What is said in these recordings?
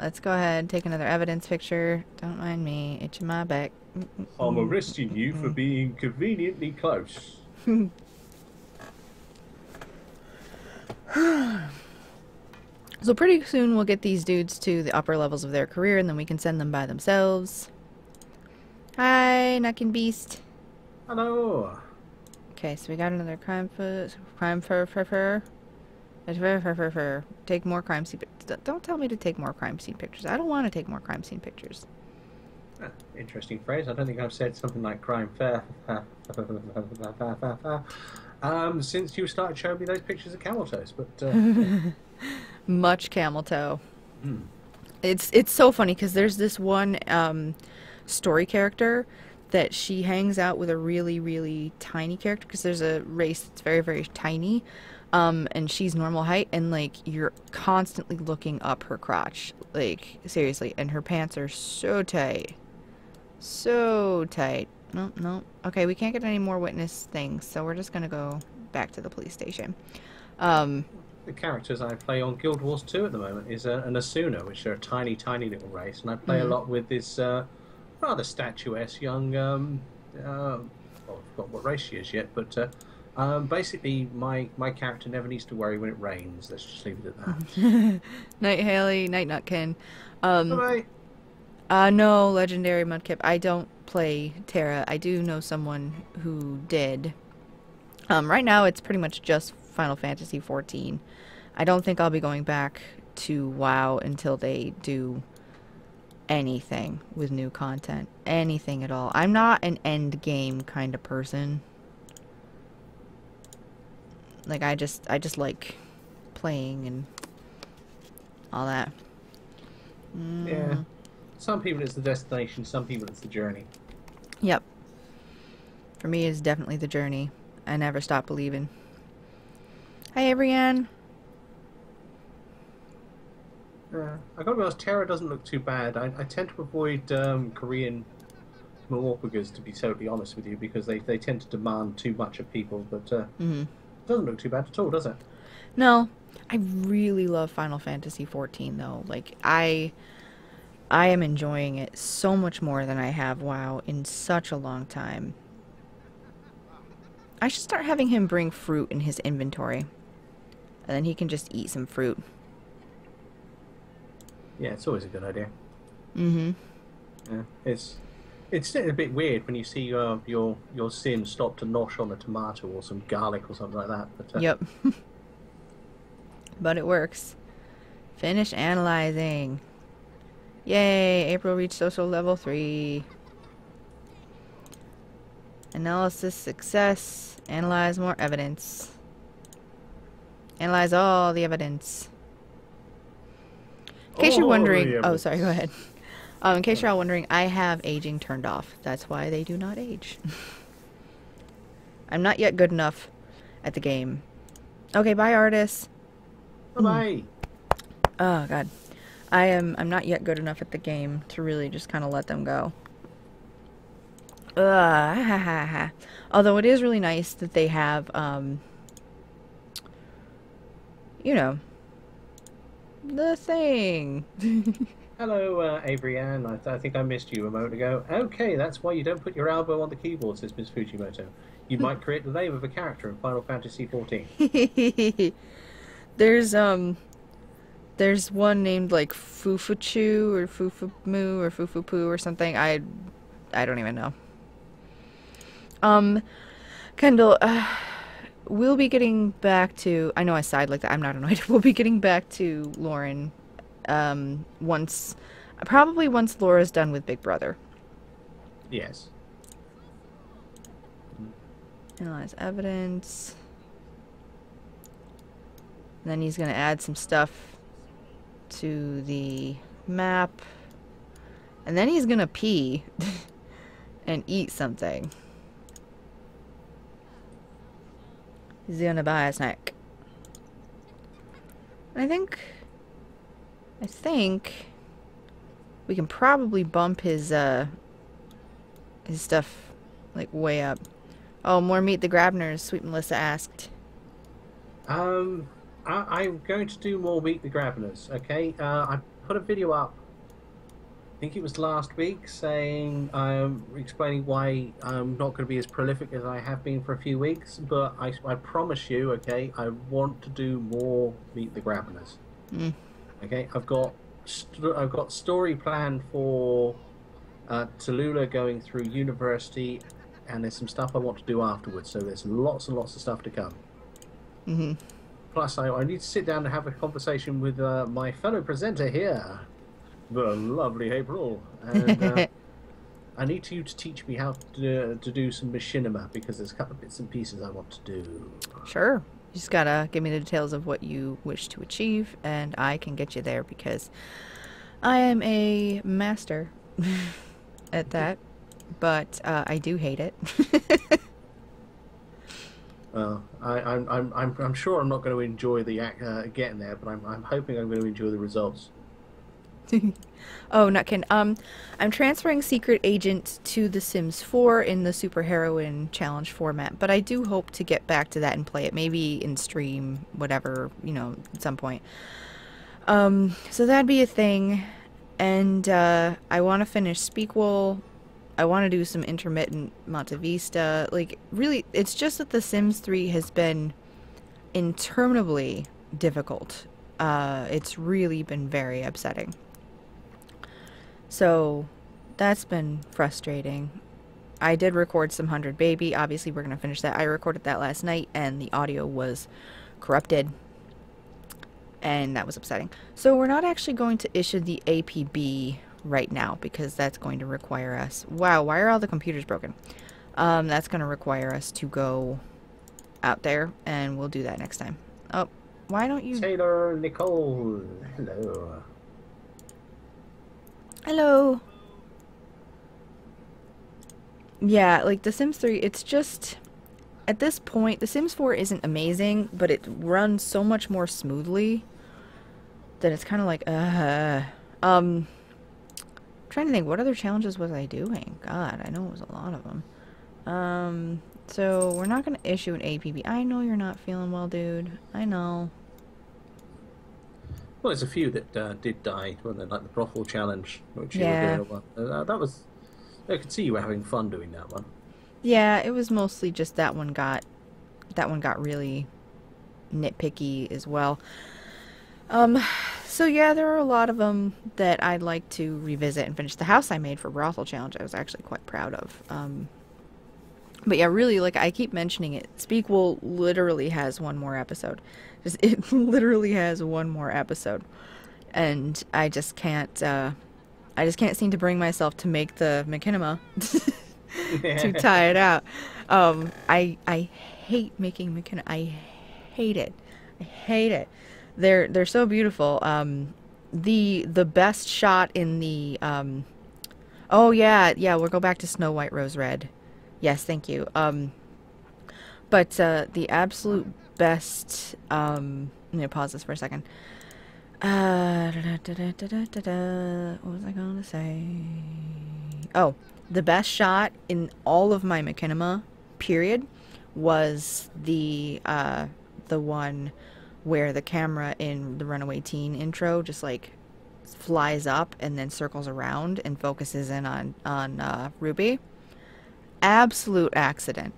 let's go ahead and take another evidence picture. Don't mind me, itching my back. I'm arresting you for being conveniently close. So pretty soon we'll get these dudes to the upper levels of their career, and then we can send them by themselves. Hi, Knocking Beast. Hello. Okay, so we got another crime Take more crime scene pictures. Don't tell me to take more crime scene pictures. I don't want to take more crime scene pictures. Interesting phrase. I don't think I've said something like crime fair since you started showing me those pictures of camel toes, but Much camel toe. hmm. It's so funny because there's this one story character that she hangs out with a really, really tiny character, because there's a race that's very, very tiny, and she's normal height, and like you're constantly looking up her crotch, like seriously, and her pants are so tight. So tight. No, no. Okay, we can't get any more witness things, so we're just gonna go back to the police station. The characters I play on Guild Wars 2 at the moment is an Asuna, which are a tiny, tiny little race, and I play a lot with this rather statuesque young, well, I forgot what race she is yet, but basically my character never needs to worry when it rains. Let's just leave it at that. Night Haley, Night Nutkin. Bye-bye. No, Legendary Mudkip. I don't play Terra. I do know someone who did. Right now it's pretty much just Final Fantasy XIV. I don't think I'll be going back to WoW until they do anything with new content. Anything at all. I'm not an end game kind of person. Like I just like playing and all that. Yeah. Some people it's the destination, some people it's the journey. Yep. For me it's definitely the journey. I never stop believing. Hi, Abrianne. I gotta be honest, Terra doesn't look too bad. I tend to avoid Korean Morphagas, to be totally honest with you, because they tend to demand too much of people, but it doesn't look too bad at all, does it? No. I really love Final Fantasy XIV, though. Like, I am enjoying it so much more than I have WoW in such a long time. I should start having him bring fruit in his inventory. And then he can just eat some fruit. Yeah, it's always a good idea. Mm-hmm. Yeah, it's a bit weird when you see your sim stop to nosh on a tomato or some garlic or something like that. But, Yep. But it works. Finish analyzing. Yay! April reached social level 3. Analysis success. Analyze more evidence. Analyze all the evidence. In case you're wondering... Oh, sorry, go ahead. In case you're all wondering, I have aging turned off. That's why they do not age. I'm not yet good enough at the game. Okay, bye, artists. Bye-bye. Oh, God. I'm not yet good enough at the game to really just kind of let them go. Although it is really nice that they have, you know, the thing. Hello, Abrianne. I think I missed you a moment ago. Okay, that's why you don't put your elbow on the keyboard, says Miss Fujimoto. You might create the name of a character in Final Fantasy XIV. There's one named like Fufuchu or Fufumu or Fufupu or something. I don't even know. Kendall, we'll be getting back to... I know I sighed like that. I'm not annoyed. We'll be getting back to Lauren probably once Laura's done with Big Brother. Yes. Analyze evidence. And then he's going to add some stuff to the map. And then he's going to pee and eat something. He's going to buy a snack. I think we can probably bump his stuff like way up. Oh, more Meet the Grabners, Sweet Melissa asked. I'm going to do more Meet the Grabners, okay? put a video up. I think it was last week, saying explaining why I'm not going to be as prolific as I have been for a few weeks. But I promise you, okay, I want to do more Meet the Grabners. Okay, I've got story planned for Tallulah going through university, and there's some stuff I want to do afterwards. So there's lots and lots of stuff to come. Plus, I need to sit down and have a conversation with my fellow presenter here, the lovely April, and I need you to teach me how to do some machinima, because there's a couple of bits and pieces I want to do. Sure. You just gotta give me the details of what you wish to achieve, and I can get you there, because I am a master at that, but I do hate it. Well, I'm sure I'm not going to enjoy the getting there, but I'm hoping I'm going to enjoy the results. Oh, Nutkin. I'm transferring Secret Agent to The Sims 4 in the Superheroine Challenge format, but I do hope to get back to that and play it, maybe in stream, whatever, you know, at some point. So that'd be a thing, and I want to finish Speakable. I want to do some intermittent Monte Vista. Like, really, it's just that The Sims 3 has been interminably difficult. It's really been very upsetting. So, that's been frustrating. I did record some 100 Baby. Obviously, we're going to finish that. I recorded that last night, and the audio was corrupted. And that was upsetting. So, we're not actually going to issue the APB right now, because that's going to require us... Wow, why are all the computers broken? That's going to require us to go out there, and we'll do that next time. Oh, why don't you... Taylor Nicole, hello. Hello. Yeah, like The Sims 3, it's just... At this point, The Sims 4 isn't amazing, but it runs so much more smoothly that it's kind of like, trying to think, what other challenges was I doing? God, I know it was a lot of them. So we're not going to issue an APB. I know you're not feeling well, dude. I know. Well, there's a few that did die, weren't there? Like the brothel challenge, which you Yeah. were doing. That was... I could see you were having fun doing that one. Yeah, it was mostly just that one got really nitpicky as well. So yeah, there are a lot of them that I'd like to revisit and finish. The house I made for Brothel Challenge, I was actually quite proud of. But yeah, really, like, I keep mentioning it. Speakable literally has one more episode. It literally has one more episode. And I just can't seem to bring myself to make the machinima to tie it out. I hate making machinima. I hate it. I hate it. They're so beautiful. The best shot in the oh yeah, we'll go back to Snow White Rose Red. Yes, thank you. But the absolute best let me pause this for a second. What was I going to say? Oh, the best shot in all of my machinima, period, was the one where the camera in the Runaway Teen intro just like flies up and then circles around and focuses in on Ruby. Absolute accident.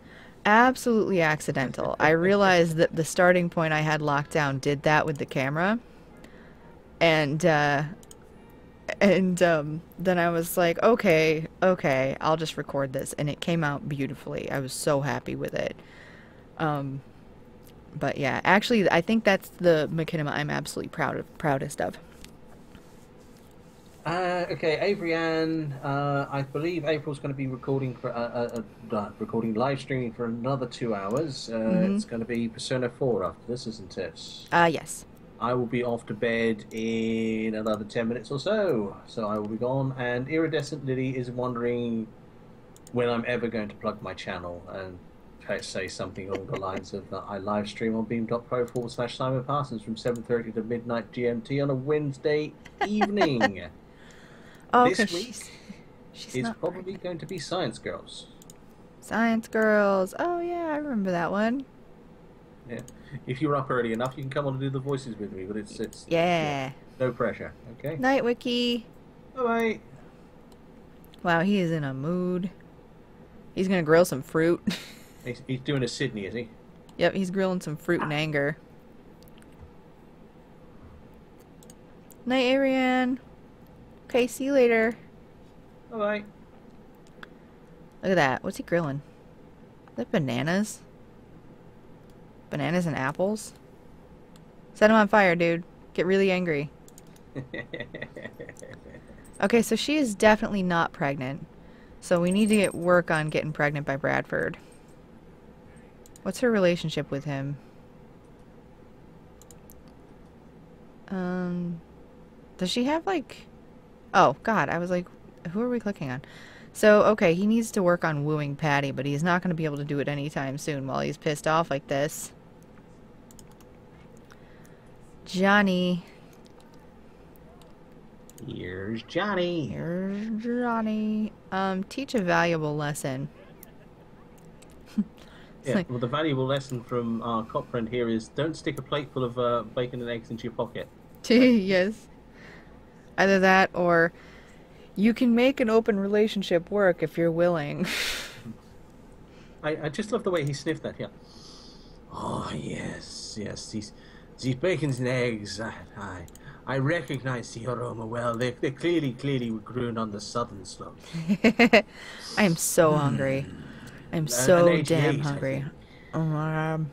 Absolutely accidental. I realized that the starting point I had locked down did that with the camera. And then I was like, okay, I'll just record this. And it came out beautifully. I was so happy with it. But yeah, actually, I think that's the machinima I'm absolutely proudest of. Okay, Avery Ann, I believe April's going to be recording for live streaming for another 2 hours. It's going to be Persona 4 after this, isn't it? Yes. I will be off to bed in another 10 minutes or so, so I will be gone. And Iridescent Lily is wondering when I'm ever going to plug my channel and say something along the lines of I live stream on beam.pro/Simon Parsons from 7:30 to midnight GMT on a Wednesday evening. Oh, this week she's is not probably going to be Science Girls. Science Girls. Oh yeah, I remember that one. Yeah. If you're up early enough, you can come on and do the voices with me, but it's yeah, Yeah. no pressure. Okay. Night, Wiki. Bye bye. Wow, he is in a mood. He's gonna grill some fruit. He's doing a Sydney, is he? Yep, he's grilling some fruit in anger. Night, Ariane. Okay, see you later. Bye bye. Look at that. What's he grilling? Is that bananas? Bananas and apples? Set him on fire, dude. Get really angry. Okay, so she is definitely not pregnant. So we need to get work on getting pregnant by Bradford. What's her relationship with him? Does she have like... Oh, God, I was like, who are we clicking on? So, okay, he needs to work on wooing Patty, but he's not going to be able to do it anytime soon while he's pissed off like this. Johnny. Here's Johnny. Here's Johnny. Teach a valuable lesson. Yeah, well, the valuable lesson from our cop friend here is don't stick a plate full of bacon and eggs into your pocket. Yes. Either that or you can make an open relationship work if you're willing. I just love the way he sniffed that, yeah. Oh, yes, yes, these bacons and eggs, I recognize the aroma well. They're clearly were grown on the southern slopes. I am so hungry. I'm so An damn 88, hungry. Oh my God.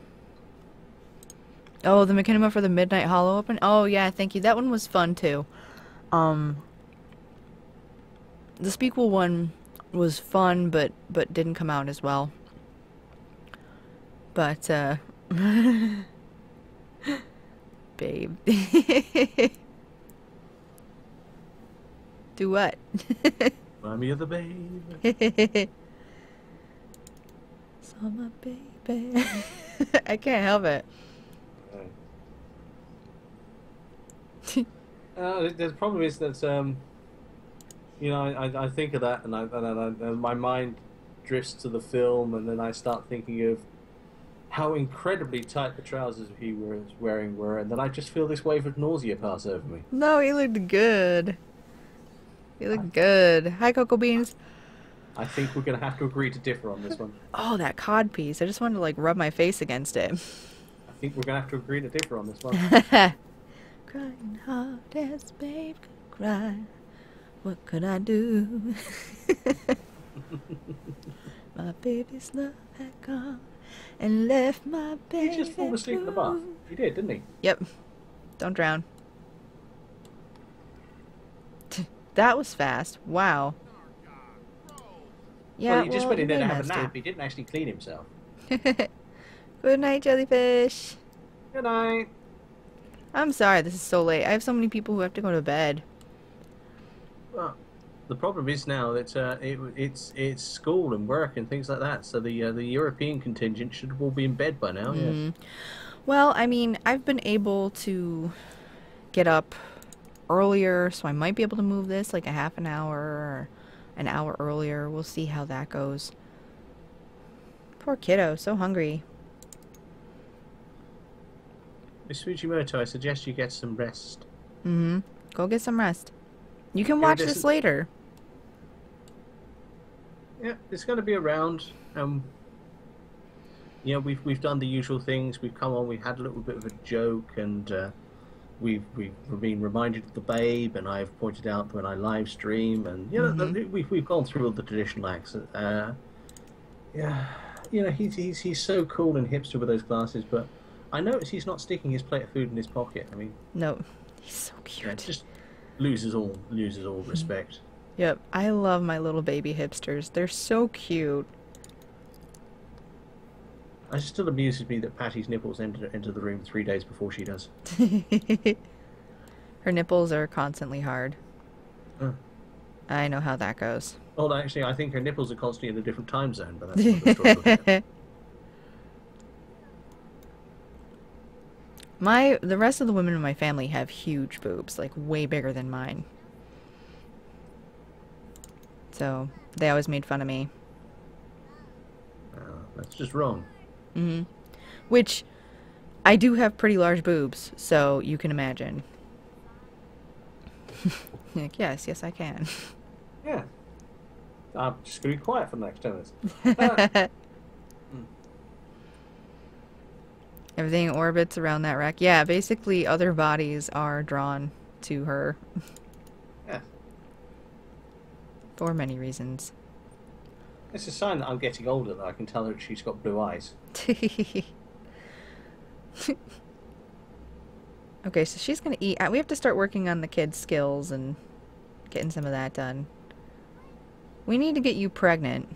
Oh, the machinima for the Midnight Hollow open? Oh yeah, thank you. That one was fun too. The Speakable one was fun, but didn't come out as well. But babe. Do what? Mommy of the babe. Summer baby. I can't help it. The problem is that you know, I think of that, and my mind drifts to the film, and then I start thinking of how incredibly tight the trousers he was wearing were, and then I just feel this wave of nausea pass over me. No, he looked good. He looked good. Hi, Cocoa Beans. I think we're going to have to agree to differ on this one. Oh, that cod piece. I just wanted to, like, rub my face against it. I think we're going to have to agree to differ on this one. Crying hard as babe could cry. What could I do? My baby's love had gone and left my baby. He just fall asleep in the bath. He did, didn't he? Yep. Don't drown. That was fast. Wow. Yeah, well, he just went in there to have a messed nap. He didn't actually clean himself. it. Good night, jellyfish. Good night. I'm sorry this is so late. I have so many people who have to go to bed. Well, the problem is now that it's school and work and things like that. So the European contingent should all be in bed by now. Mm. Yes. Well, I mean, I've been able to get up earlier, so I might be able to move this like a half an hour or an hour earlier. We'll see how that goes. Poor kiddo, so hungry. Miss Fujimoto, I suggest you get some rest. Mm-hmm. Go get some rest. You can watch this later. Yeah, it's going to be around. You know, we've done the usual things. We've come on. We've had a little bit of a joke, and we've been reminded of the babe, and I've pointed out when I live stream, and you know, we've gone through all the traditional acts. Yeah, you know, he's so cool and hipster with those glasses, but I notice he's not sticking his plate of food in his pocket. I mean, no, he's so cute. Yeah, just loses all respect. Yep, I love my little baby hipsters. They're so cute. It still amuses me that Patty's nipples enter the room 3 days before she does. Her nipples are constantly hard. Huh. I know how that goes. Well, actually, I think her nipples are constantly in a different time zone, but that's another story. The rest of the women in my family have huge boobs, like way bigger than mine. So they always made fun of me. That's just wrong. Mm-hmm. Which, I do have pretty large boobs, so you can imagine. Like, yes, I can. Yeah. I'm just going to be quiet for the next 10 minutes. Everything orbits around that rack. Yeah, basically other bodies are drawn to her. Yeah. For many reasons. It's a sign that I'm getting older that I can tell her she's got blue eyes. Okay, so she's gonna eat. We have to start working on the kids' skills and getting some of that done. We need to get you pregnant.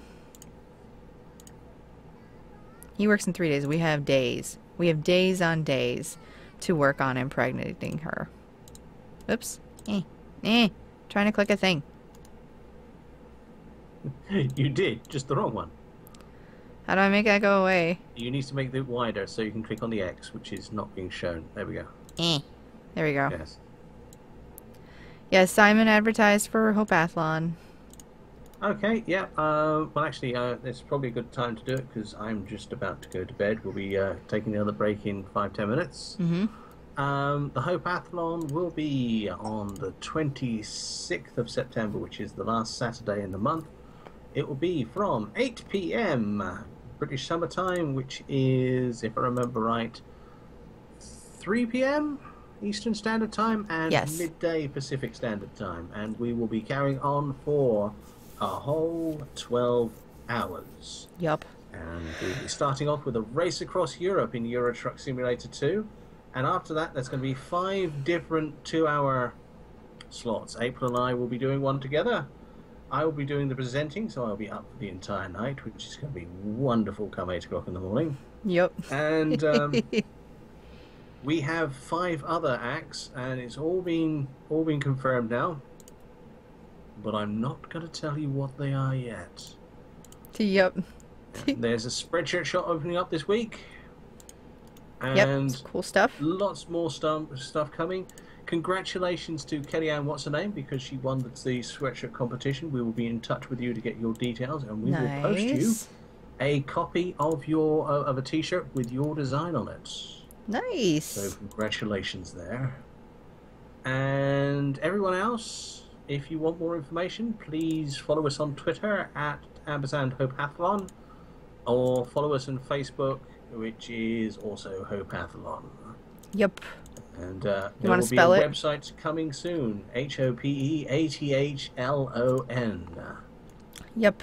He works in 3 days. We have days. We have days on days to work on impregnating her. Oops. Trying to click a thing. You did, just the wrong one. How do I make that go away? You need to make it wider so you can click on the X, which is not being shown. There we go. There we go. Yes. Yes, Simon advertised for Hopathlon. Okay, yeah. Well, actually, it's probably a good time to do it because I'm just about to go to bed. We'll be taking another break in 5-10 minutes. Mm-hmm. The Hopathlon will be on the 26th of September, which is the last Saturday in the month. It will be from 8 p.m. British Summer Time, which is, if I remember right, 3 p.m. Eastern Standard Time and midday Pacific Standard Time. And we will be carrying on for a whole 12 hours. Yup. And we'll be starting off with a race across Europe in Euro Truck Simulator 2. And after that, there's going to be 5 different 2-hour slots. April and I will be doing one together. I will be doing the presenting, so I'll be up for the entire night, which is going to be wonderful come 8 o'clock in the morning. Yep. And we have 5 other acts, and it's all been confirmed now. But I'm not going to tell you what they are yet. Yep. There's a Spreadshirt shot opening up this week. And yep, cool stuff. Lots more stuff coming. Congratulations to Kellyanne, what's her name, because she won the sweatshirt competition. We will be in touch with you to get your details, and we will post you a copy of a T-shirt with your design on it. Nice. So congratulations there. And everyone else, if you want more information, please follow us on Twitter at @Hopathlon, or follow us on Facebook, which is also Hopathlon. Yep. And you there want will to be spell a it? website coming soon. HOPEATHLON. Yep.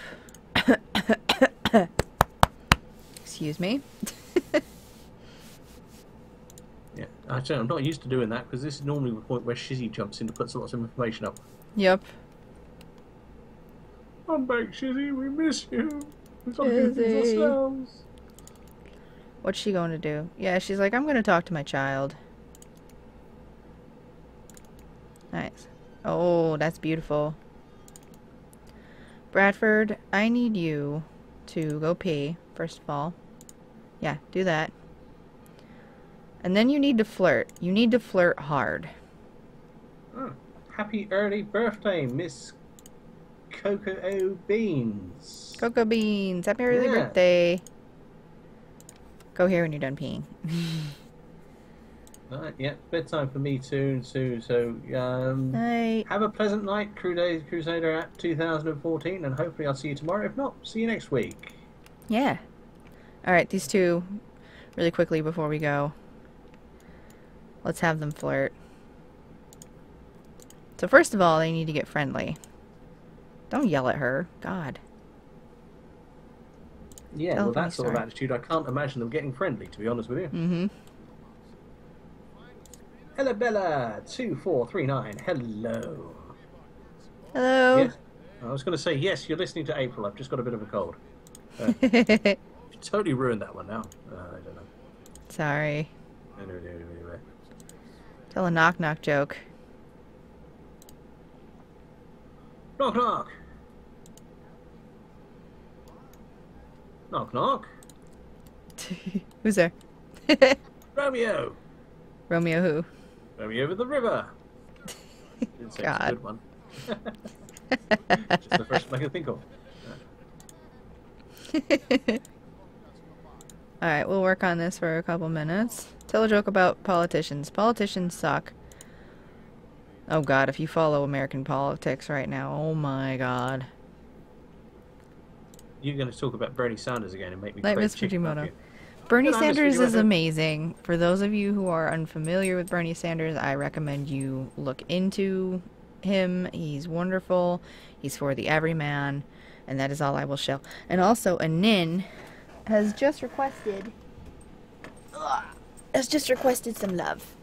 Excuse me. Yeah, actually, I'm not used to doing that because this is normally the point where Shizzy jumps in to put lots of information up. Yep. I'm back, Shizzy. We miss you. We've got to do things ourselves. What's she going to do? Yeah, she's like, I'm going to talk to my child. Nice. Oh, that's beautiful. Bradford, I need you to go pee, first of all. Yeah, do that. And then you need to flirt. You need to flirt hard. Oh, happy early birthday, Miss Cocoa Beans. Cocoa Beans, happy early birthday. Go here when you're done peeing. Right, yeah, bedtime for me soon. So, Night. have a pleasant night, Crusader App 2014, and hopefully I'll see you tomorrow. If not, see you next week. Yeah. Alright, these two, really quickly before we go. Let's have them flirt. So first of all, they need to get friendly. Don't yell at her. God. Yeah, well, that sort of attitude, I can't imagine them getting friendly, to be honest with you. Mm-hmm. Ellabella2439, hello. Hello. Yes. I was going to say, yes, you're listening to April. I've just got a bit of a cold. You totally ruined that one now. I don't know. Sorry. Anyway. Tell a knock-knock joke. Knock, knock. Knock, knock. Who's there? Romeo. Romeo who? Romeo over the river. Didn't say it's a good one. Just the first one I can think of. Alright, we'll work on this for a couple minutes. Tell a joke about politicians. Politicians suck. Oh god, if you follow American politics right now, oh my god. You're going to talk about Bernie Sanders again and make me Like crave Miss chicken, aren't Fujimoto. you? Bernie Good, I miss Sanders is Fujimoto. amazing. For those of you who are unfamiliar with Bernie Sanders, I recommend you look into him. He's wonderful. He's for the everyman. And that is all I will show. And also, a Nin has just requested some love.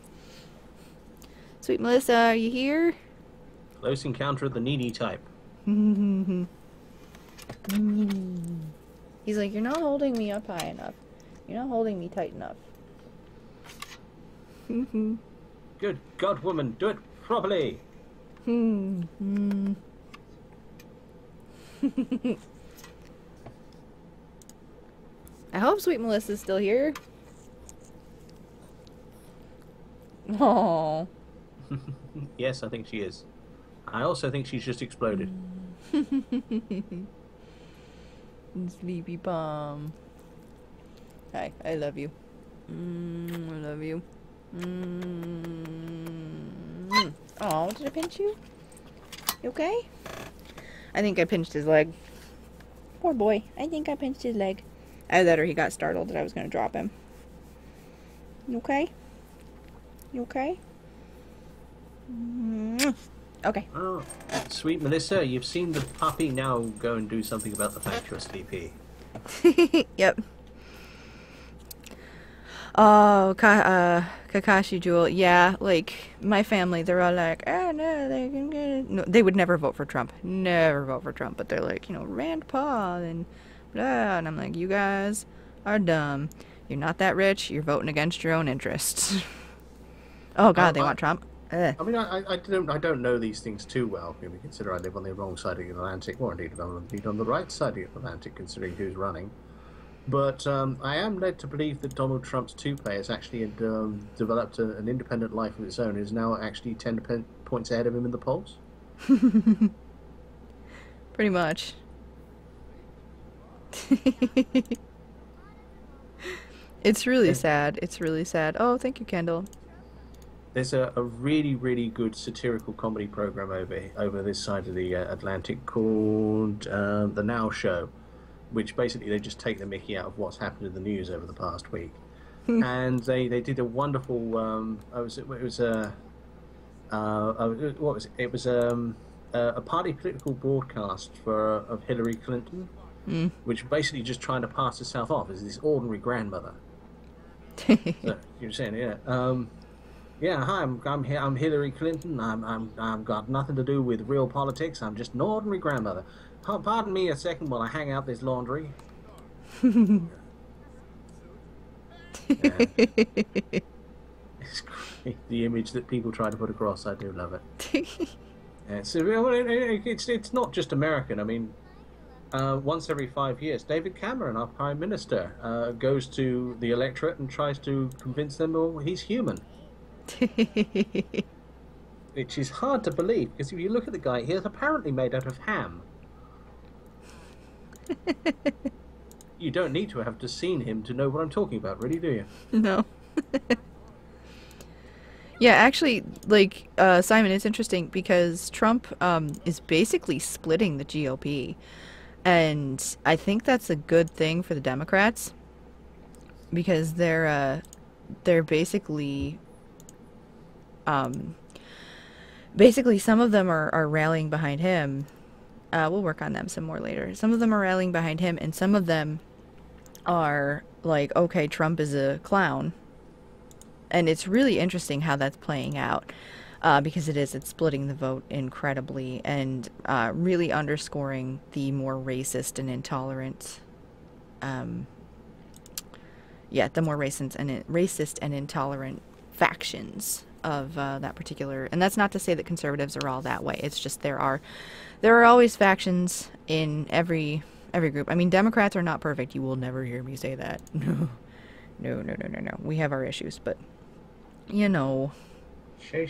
Sweet Melissa, are you here? Close encounter of the needy type. He's like, you're not holding me up high enough. You're not holding me tight enough. Good God, woman, do it properly. I hope Sweet Melissa's still here. Oh. Yes, I think she is. I also think she's just exploded. Sleepy Palm. Hi, I love you. I love you. Oh, did I pinch you? You okay? I think I pinched his leg. Poor boy. I think I pinched his leg. Either that or he got startled that I was going to drop him. You okay? You okay? Okay. Oh, sweet Melissa, you've seen the puppy. Now go and do something about the fact you're sleepy. Yep. Oh, Kakashi Jewel. Yeah, like, my family, they're all like, oh, no, they can get it. No, they would never vote for Trump. Never vote for Trump. But they're like, you know, Rand Paul and blah. And I'm like, you guys are dumb. You're not that rich. You're voting against your own interests. Oh, God, they want Trump. Ugh. I mean, I don't know these things too well. When we consider I live on the wrong side of the Atlantic, or indeed on the right side of the Atlantic, considering who's running. But I am led to believe that Donald Trump's toupee has actually developed an independent life of its own. Is now actually 10 points ahead of him in the polls. Pretty much. It's really sad. It's really sad. Oh, thank you, Kendall. There's a really, really good satirical comedy program over this side of the Atlantic called The Now Show, which basically they just take the mickey out of what's happened in the news over the past week. And they did a wonderful it was a party political broadcast of Hillary Clinton, which basically just trying to pass herself off as this ordinary grandmother. So, you're saying, yeah. Yeah, hi, I'm Hillary Clinton. I'm got nothing to do with real politics. I'm just an ordinary grandmother. Pardon me a second while I hang out this laundry. Yeah. It's great. The image that people try to put across, I do love it. Yeah, so it's not just American. I mean, once every 5 years, David Cameron, our Prime Minister, goes to the electorate and tries to convince them, oh, he's human. Which is hard to believe, because if you look at the guy, he is apparently made out of ham. You don't need to have just seen him to know what I'm talking about, really, do you? No. Yeah, actually, like, Simon, it's interesting because Trump is basically splitting the GOP. And I think that's a good thing for the Democrats because they're basically some of them are rallying behind him. We'll work on them some more later. Some of them are rallying behind him, and some of them are like, okay, Trump is a clown. And it's really interesting how that's playing out, because it's splitting the vote incredibly and really underscoring the more racist and intolerant, the more racist and intolerant factions of that particular. And that's not to say that conservatives are all that way. It's just there are always factions in every group. I mean, Democrats are not perfect. You will never hear me say that. No. We have our issues, but you know. Shay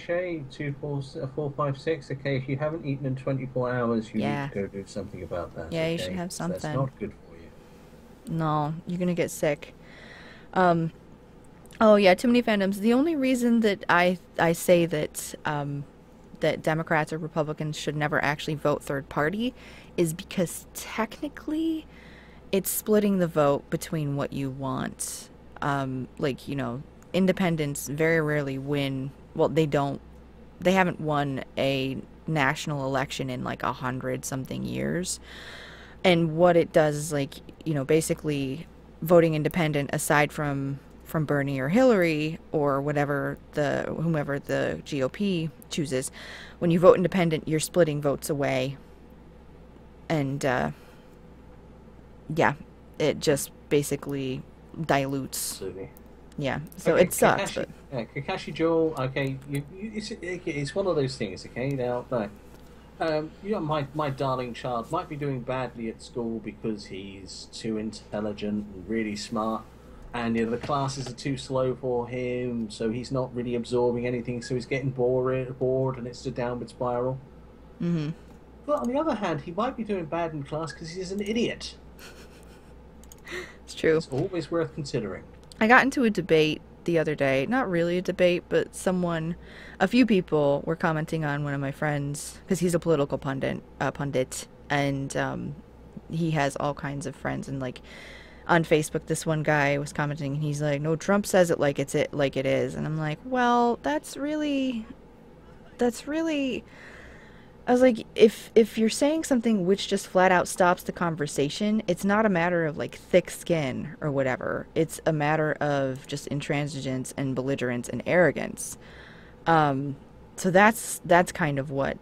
24456. Okay, if you haven't eaten in 24 hours, you need to go do something about that. Yeah, okay? You should have something. That's not good for you. No, you're gonna get sick. Oh yeah, too many fandoms. The only reason that I say that that Democrats or Republicans should never actually vote third party is because technically it's splitting the vote between what you want. Like, you know, independents very rarely win. Well, they don't. They haven't won a national election in like 100 something years. And what it does is like, you know, basically voting independent aside from Bernie or Hillary or whatever the whomever the GOP chooses, when you vote independent, you're splitting votes away, and yeah, it just basically dilutes. Absolutely. Yeah, so Okay, it sucks, but Kakashi Joel. Okay, it's one of those things. Okay, now, no, you know, my darling child might be doing badly at school because he's too intelligent and really smart, and you know, the classes are too slow for him, so he's not really absorbing anything, so he's getting bored, and it's a downward spiral. mm-hmm. But on the other hand, he might be doing bad in class because he's an idiot. It's true. It's always worth considering. I got into a debate the other day. Not really a debate, but a few people were commenting on one of my friends because he's a political pundit, and he has all kinds of friends. And like on Facebook, this one guy was commenting, and he's like, "No, Trump says it like it is," and I'm like, "Well, that's really." I was like, if you're saying something which just flat out stops the conversation, it's not a matter of like thick skin or whatever. It's a matter of just intransigence and belligerence and arrogance. So that's kind of what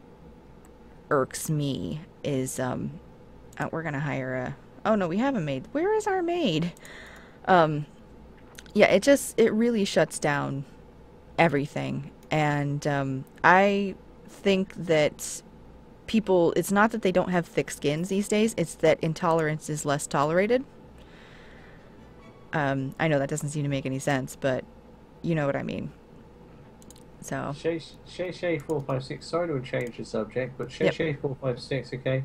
irks me is we're gonna hire a oh no, we have a maid. Where is our maid? Yeah, it really shuts down everything, and I think that people, it's not that they don't have thick skins these days, it's that intolerance is less tolerated. I know that doesn't seem to make any sense, but you know what I mean. So Shay 456. Sorry to change the subject, but yep. Shay 456. Okay,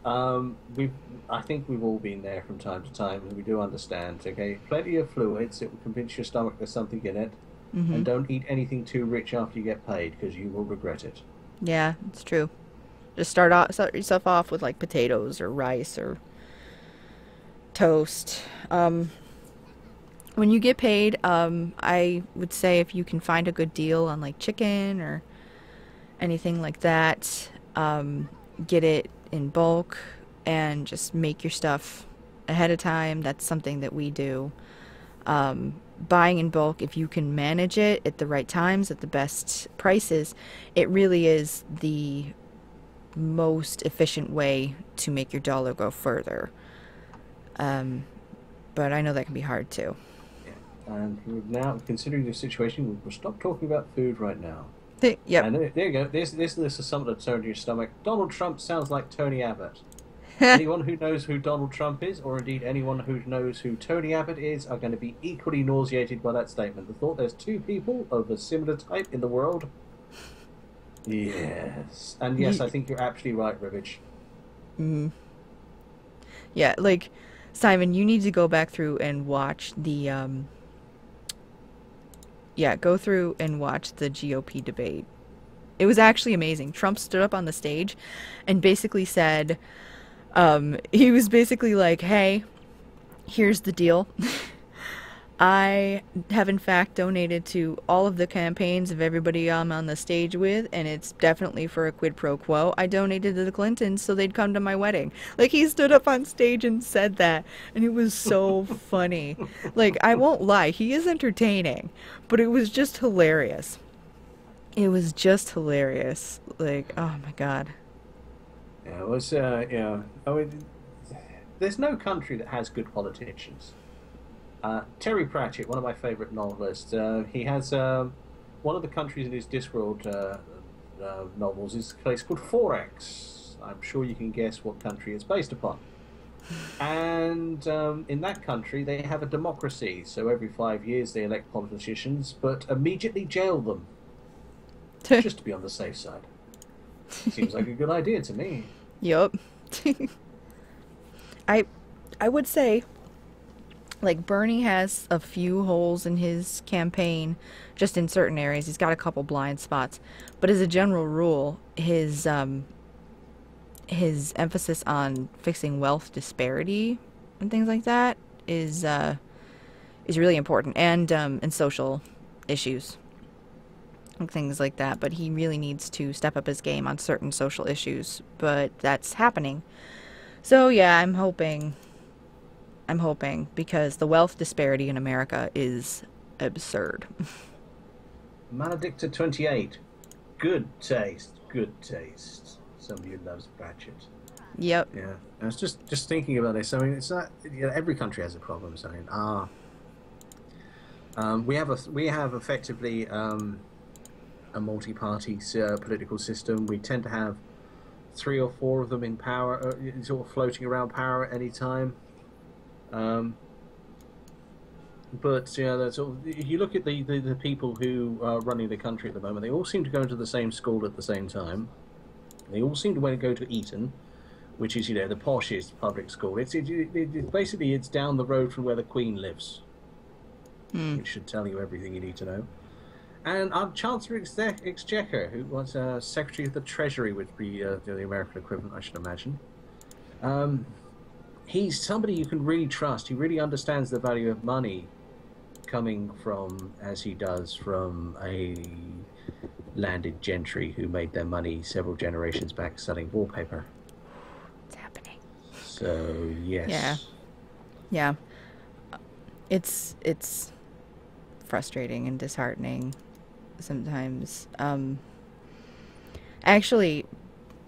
I think we've all been there from time to time, and we do understand. Okay, plenty of fluids. It will convince your stomach there's something in it, and don't eat anything too rich after you get paid because you will regret it. Yeah, it's true. Just start yourself off with like potatoes or rice or toast. When you get paid, I would say if you can find a good deal on like chicken or anything like that, get it in bulk and just make your stuff ahead of time. That's something that we do. Buying in bulk, if you can manage it at the right times, at the best prices, it really is the most efficient way to make your dollar go further. But I know that can be hard too. Yeah. And now, considering the situation, we'll stop talking about food right now. Yep. And there you go. This is something to turn to your stomach. Donald Trump sounds like Tony Abbott. Anyone who knows who Donald Trump is, or indeed anyone who knows who Tony Abbott is, are going to be equally nauseated by that statement. The thought there's two people of a similar type in the world. Yes. And yes, I think you're absolutely right, Rivage. Mm-hmm. Yeah, like, Simon, you need to go back through and watch the, go through and watch the GOP debate. It was actually amazing. Trump stood up on the stage and basically said, he was basically like, hey, here's the deal. I have in fact donated to all of the campaigns of everybody I'm on the stage with, and it's definitely for a quid pro quo. I donated to the Clintons so they'd come to my wedding. Like, he stood up on stage and said that, and it was so funny. Like, I won't lie, he is entertaining, but it was just hilarious. It was just hilarious. Like, oh my god. Yeah, it was, yeah. I mean, there's no country that has good politicians. Terry Pratchett, one of my favourite novelists, he has one of the countries in his Discworld novels is a place called Forex. I'm sure you can guess what country it's based upon. And in that country, they have a democracy. So every 5 years they elect politicians, but immediately jail them. Just to be on the safe side. Seems like a good idea to me. Yup. I would say, Like, Bernie has a few holes in his campaign, just in certain areas. He's got a couple blind spots. But as a general rule, his emphasis on fixing wealth disparity and things like that is really important, and social issues and things like that. But he really needs to step up his game on certain social issues. But that's happening. So yeah, I'm hoping because the wealth disparity in America is absurd. Maledicta 28. Good taste. Good taste. Somebody who loves Pratchett. Yep. Yeah. I was just thinking about this. I mean, it's not, every country has a problem. So, we have effectively a multi-party political system. We tend to have 3 or 4 of them in power, sort of floating around power at any time. But sort of, if you look at the people who are running the country at the moment, they all seem to go into the same school at the same time. They all seem to want to go to Eton, which is, the poshest public school. It's basically it's down the road from where the Queen lives, which should tell you everything you need to know. And our Chancellor Exchequer, who was Secretary of the Treasury, would be the American equivalent, I should imagine. He's somebody you can really trust. He really understands the value of money, coming from, as he does, from a landed gentry who made their money several generations back selling wallpaper. It's happening. So, yes. Yeah. It's frustrating and disheartening sometimes. Actually,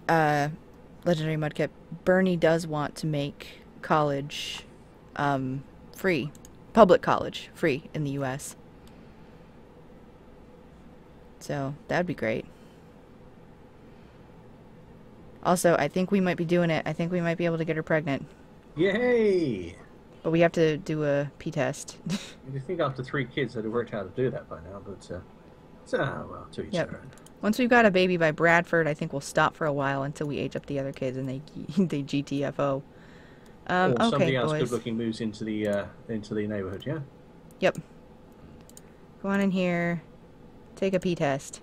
Legendary Mudkip, Bernie does want to make college free, public college free in the US. So that'd be great. Also, I think we might be doing it. I think we might be able to get her pregnant. Yay! But we have to do a pee test. You'd think after 3 kids they'd have worked out how to do that by now, but well, to each their own. Once we've got a baby by Bradford, I think we'll stop for a while until we age up the other kids and they GTFO. Or okay, somebody else boys. good-looking moves into the neighborhood, yeah? Yep. Go on in here. Take a pee test.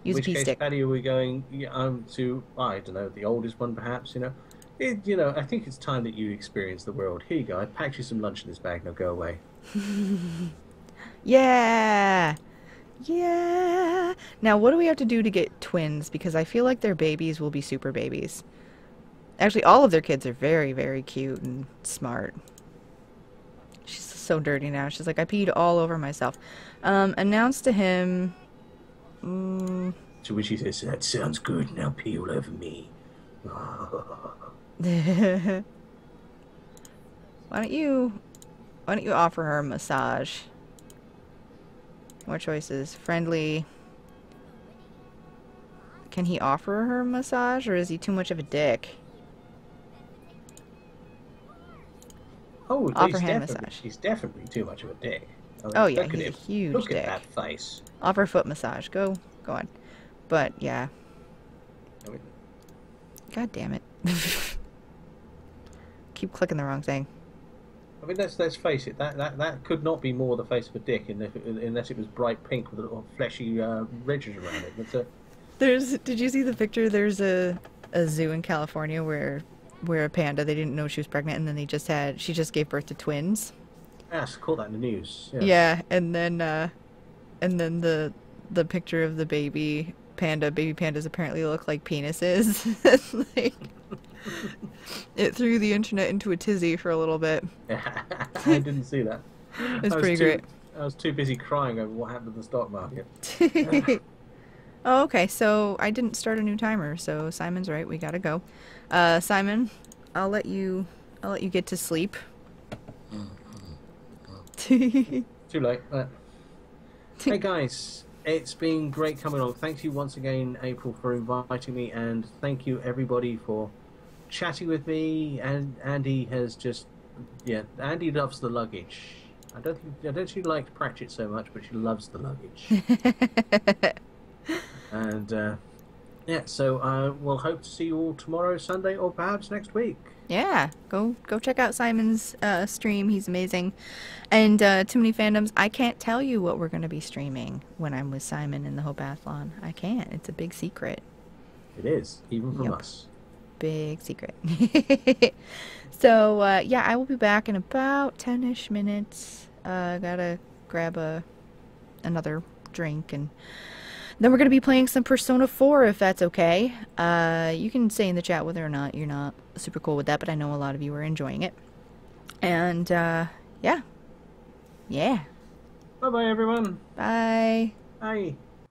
Use a pee stick. Patty, are we going to, I don't know, the oldest one perhaps, I think it's time that you experience the world. Here you go, I packed you some lunch in this bag, now go away. Yeah! Yeah! Now, what do we have to do to get twins? Because I feel like their babies will be super babies. Actually, all of their kids are very, very cute and smart. She's so dirty now. She's like, I peed all over myself. Announce to him... To which he says, that sounds good, now pee all over me. Why don't you offer her a massage? More choices. Friendly. Can he offer her a massage, or is he too much of a dick? Oh, offer him a massage. He's definitely too much of a dick. I mean, oh yeah, he's a huge dick. Look at that face. Offer foot massage. Go on. But yeah. I mean, God damn it. Keep clicking the wrong thing. I mean, let's face it. That could not be more the face of a dick unless it was bright pink with little fleshy ridges around it. But, did you see the picture? There's a zoo in California where a panda, they didn't know she was pregnant, and then she just gave birth to twins. Yes, caught that in the news. Yes. Yeah, and then the picture of the baby pandas apparently look like penises. Like, it threw the internet into a tizzy for a little bit. I didn't see that. It's pretty great. I was too busy crying over what happened to the stock market. Oh, okay, so I didn't start a new timer, so Simon's right, we gotta go. Simon, I'll let you get to sleep. Too late. Hey guys, it's been great coming on. Thank you once again, April, for inviting me, and thank you everybody for chatting with me. And Andy has just, Andy loves the luggage. I don't think she liked Pratchett so much, but she loves the luggage. And Yeah, so we'll hope to see you all tomorrow, Sunday, or perhaps next week. Yeah, go check out Simon's stream. He's amazing. And Too Many Fandoms, I can't tell you what we're going to be streaming when I'm with Simon in the Hobathlon. I can't. It's a big secret. It is, even from Yep. us. Big secret. So, yeah, I will be back in about 10-ish minutes. Gotta grab another drink, and then we're gonna be playing some Persona 4, if that's okay. You can say in the chat whether or not you're not super cool with that, but I know a lot of you are enjoying it. And, yeah. Yeah. Bye bye, everyone. Bye. Bye.